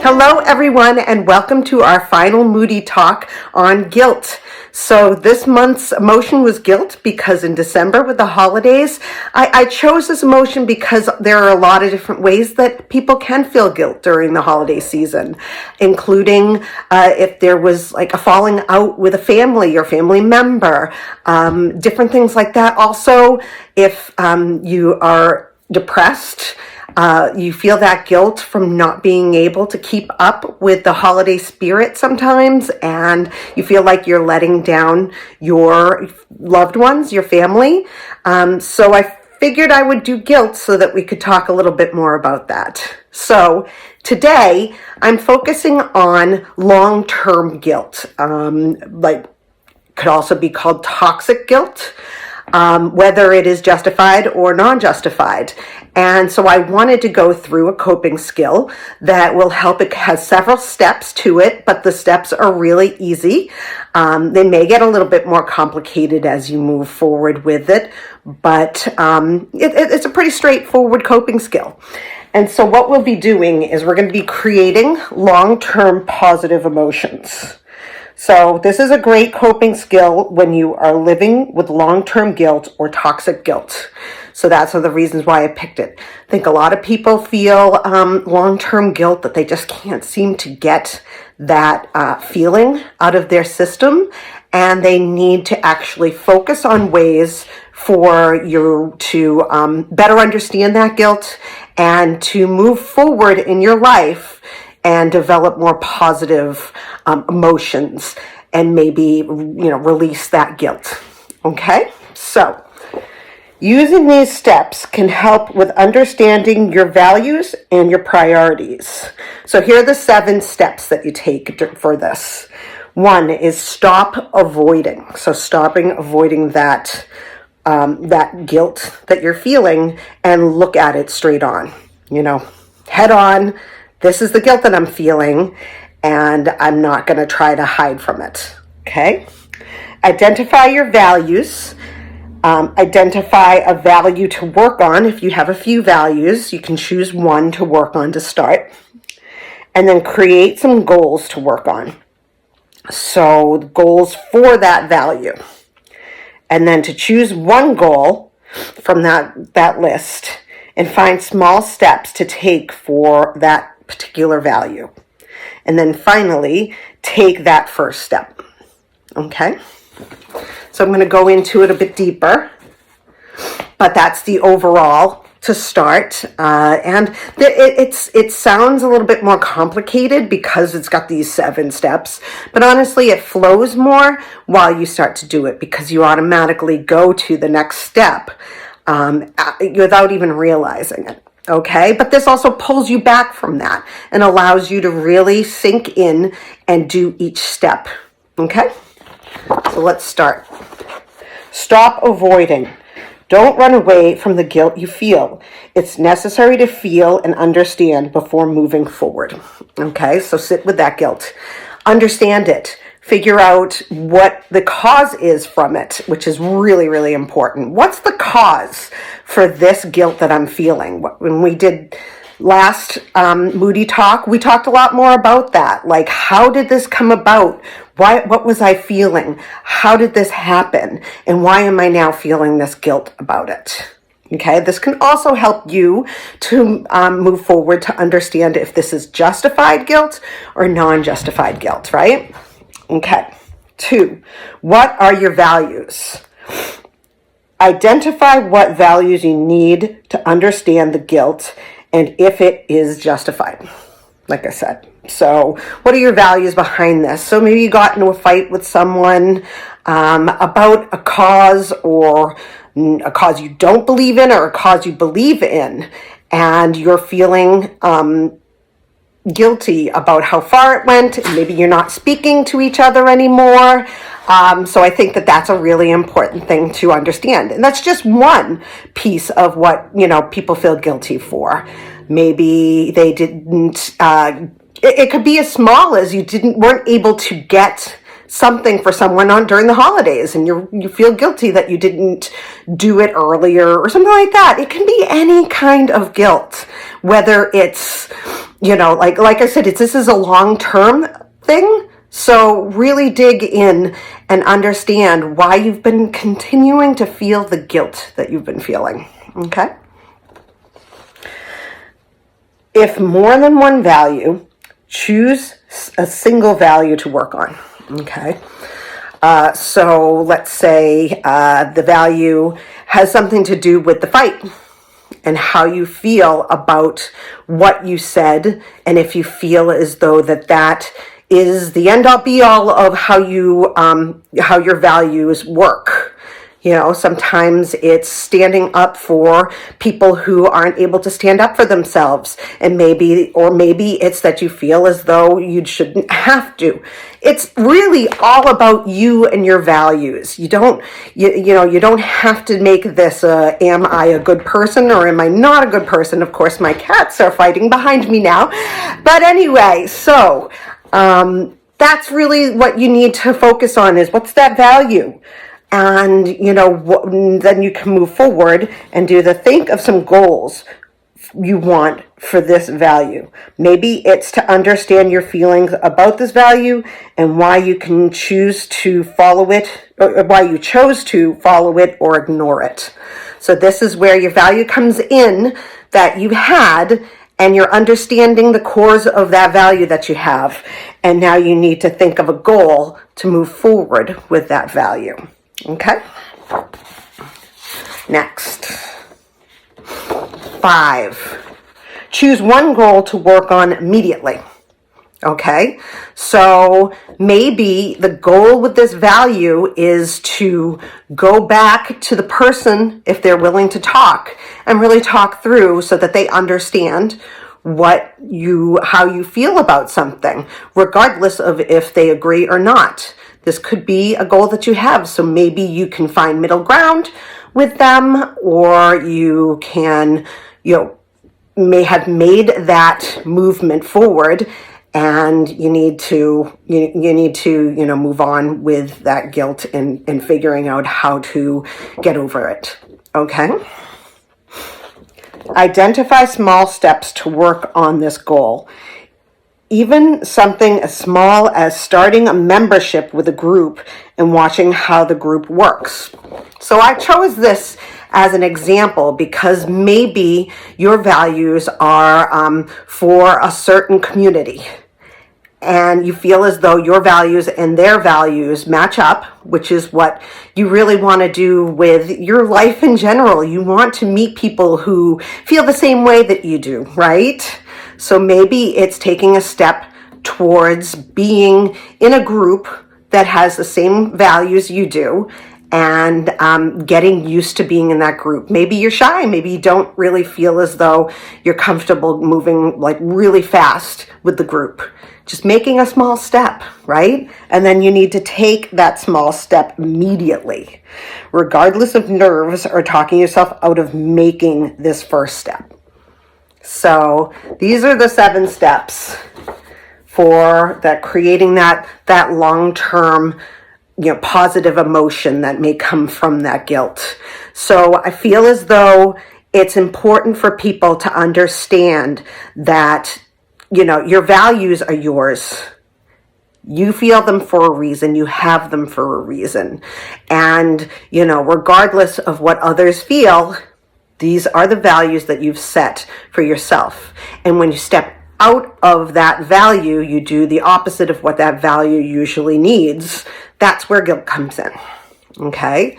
Hello, everyone, and welcome to our final Moody Talk on guilt. So this month's emotion was guilt because in December with the holidays, I chose this emotion because there are a lot of different ways that people can feel guilt during the holiday season, including if there was like a falling out with a family or family member, different things like that. Also, if you are depressed, you feel that guilt from not being able to keep up with the holiday spirit sometimes, and you feel like you're letting down your loved ones, your family. So I figured I would do guilt so that we could talk a little bit more about that. So today I'm focusing on long-term guilt, could also be called toxic guilt. Whether it is justified or non-justified. And so I wanted to go through a coping skill that will help. It has several steps to it, but the steps are really easy. They may get a little bit more complicated as you move forward with it, but it's a pretty straightforward coping skill. And so what we'll be doing is we're going to be creating long-term positive emotions. So this is a great coping skill when you are living with long-term guilt or toxic guilt. So that's one of the reasons why I picked it. I think a lot of people feel long-term guilt that they just can't seem to get that feeling out of their system, and they need to actually focus on ways for you to better understand that guilt and to move forward in your life and develop more positive emotions and maybe, release that guilt. Okay? So, using these steps can help with understanding your values and your priorities. So here are the 7 steps that you take for this. 1 is stop avoiding. So avoiding that guilt that you're feeling and look at it straight on. Head on. This is the guilt that I'm feeling, and I'm not going to try to hide from it, okay? Identify your values. Identify a value to work on. If you have a few values, you can choose one to work on to start. And then create some goals to work on. So goals for that value. And then to choose one goal from that list and find small steps to take for that particular value. And then finally, take that first step. Okay? So I'm going to go into it a bit deeper, but that's the overall to start. And it sounds a little bit more complicated because it's got these 7 steps, but honestly, it flows more while you start to do it because you automatically go to the next step without even realizing it. Okay, but this also pulls you back from that and allows you to really sink in and do each step. Okay, so let's start. Stop avoiding. Don't run away from the guilt you feel. It's necessary to feel and understand before moving forward. Okay, so sit with that guilt. Understand it. Figure out what the cause is from it, which is really, really important. What's the cause for this guilt that I'm feeling? When we did last Moody Talk, we talked a lot more about that. Like, how did this come about? What was I feeling? How did this happen? And why am I now feeling this guilt about it? Okay, this can also help you to move forward to understand if this is justified guilt or non-justified guilt, right? Okay. 2, what are your values? Identify what values you need to understand the guilt and if it is justified, like I said. So what are your values behind this? So maybe you got into a fight with someone about a cause, or a cause you don't believe in or a cause you believe in, and you're feeling guilty about how far it went, and maybe you're not speaking to each other anymore. So I think that that's a really important thing to understand. And that's just one piece of what, people feel guilty for. Maybe they didn't, it could be as small as you weren't able to get something for someone during the holidays, and you feel guilty that you didn't do it earlier or something like that. It can be any kind of guilt, whether it's like I said, this is a long-term thing. So really dig in and understand why you've been continuing to feel the guilt that you've been feeling. Okay? If more than one value, choose a single value to work on. Okay? So let's say the value has something to do with the fight and how you feel about what you said, and if you feel as though that is the end all be all of how your values work. Sometimes it's standing up for people who aren't able to stand up for themselves, and maybe it's that you feel as though you shouldn't have to. It's really all about you and your values. You don't have to make this am I a good person or am I not a good person? Of course, my cats are fighting behind me now. But anyway, so that's really what you need to focus on, is what's that value? And, then you can move forward and think of some goals you want for this value. Maybe it's to understand your feelings about this value and why you can choose to follow it, or why you chose to follow it or ignore it. So this is where your value comes in that you had, and you're understanding the cores of that value that you have. And now you need to think of a goal to move forward with that value. Okay? Next. 5. Choose one goal to work on immediately. Okay? So maybe the goal with this value is to go back to the person, if they're willing to talk, and really talk through so that they understand how you feel about something, regardless of if they agree or not. This could be a goal that you have. So maybe you can find middle ground with them, or you can, may have made that movement forward, and you need to move on with that guilt and figuring out how to get over it. Okay? Identify small steps to work on this goal. Even something as small as starting a membership with a group and watching how the group works. So I chose this as an example because maybe your values are for a certain community, and you feel as though your values and their values match up, which is what you really want to do with your life in general. You want to meet people who feel the same way that you do, right? So maybe it's taking a step towards being in a group that has the same values you do, and getting used to being in that group. Maybe you're shy. Maybe you don't really feel as though you're comfortable moving like really fast with the group. Just making a small step, right? And then you need to take that small step immediately, regardless of nerves or talking yourself out of making this first step. So these are the 7 steps for that, creating that long-term, positive emotion that may come from that guilt. So I feel as though it's important for people to understand that, your values are yours. You feel them for a reason. You have them for a reason. And, regardless of what others feel, these are the values that you've set for yourself. And when you step out of that value, you do the opposite of what that value usually needs. That's where guilt comes in. Okay?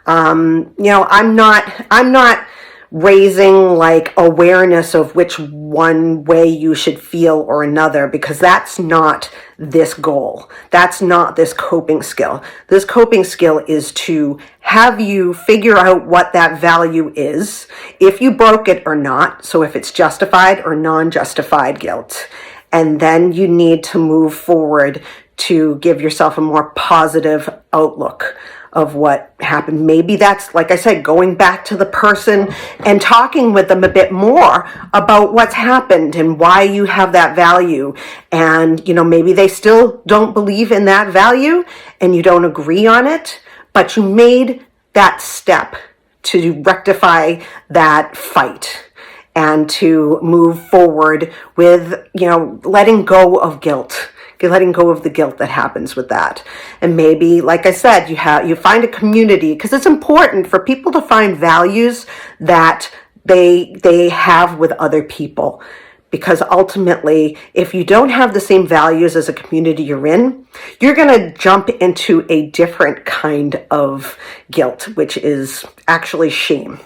I'm not raising like awareness of which one way you should feel or another, because that's not this goal. That's not this coping skill. This coping skill is to have you figure out what that value is, if you broke it or not. So if it's justified or non-justified guilt. And then you need to move forward to give yourself a more positive outlook of what happened. Maybe that's, like I said, going back to the person and talking with them a bit more about what's happened and why you have that value. And, maybe they still don't believe in that value and you don't agree on it, but you made that step to rectify that fight. and to move forward with, letting go of guilt, letting go of the guilt that happens with that. And maybe, like I said, you find a community, because it's important for people to find values that they have with other people. Because ultimately, if you don't have the same values as a community you're in, you're going to jump into a different kind of guilt, which is actually shame.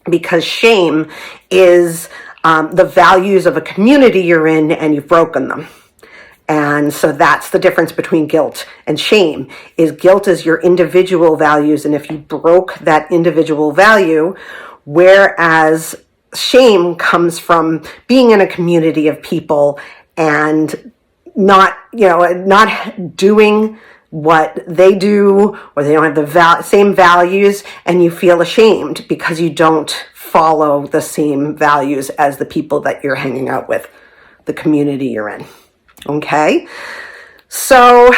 Because shame is the values of a community you're in, and you've broken them. And so that's the difference between guilt and shame. Is guilt is your individual values, and if you broke that individual value, whereas shame comes from being in a community of people and not doing what they do, or they don't have the same values, and you feel ashamed because you don't follow the same values as the people that you're hanging out with, the community you're in. Okay? So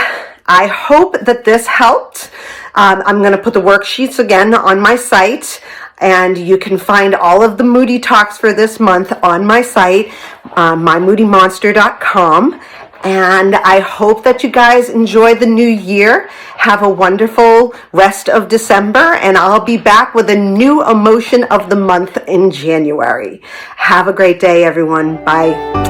I hope that this helped. I'm going to put the worksheets again on my site. And you can find all of the Moody Talks for this month on my site, mymoodymonster.com. And I hope that you guys enjoy the new year. Have a wonderful rest of December, and I'll be back with a new emotion of the month in January. Have a great day, everyone. Bye.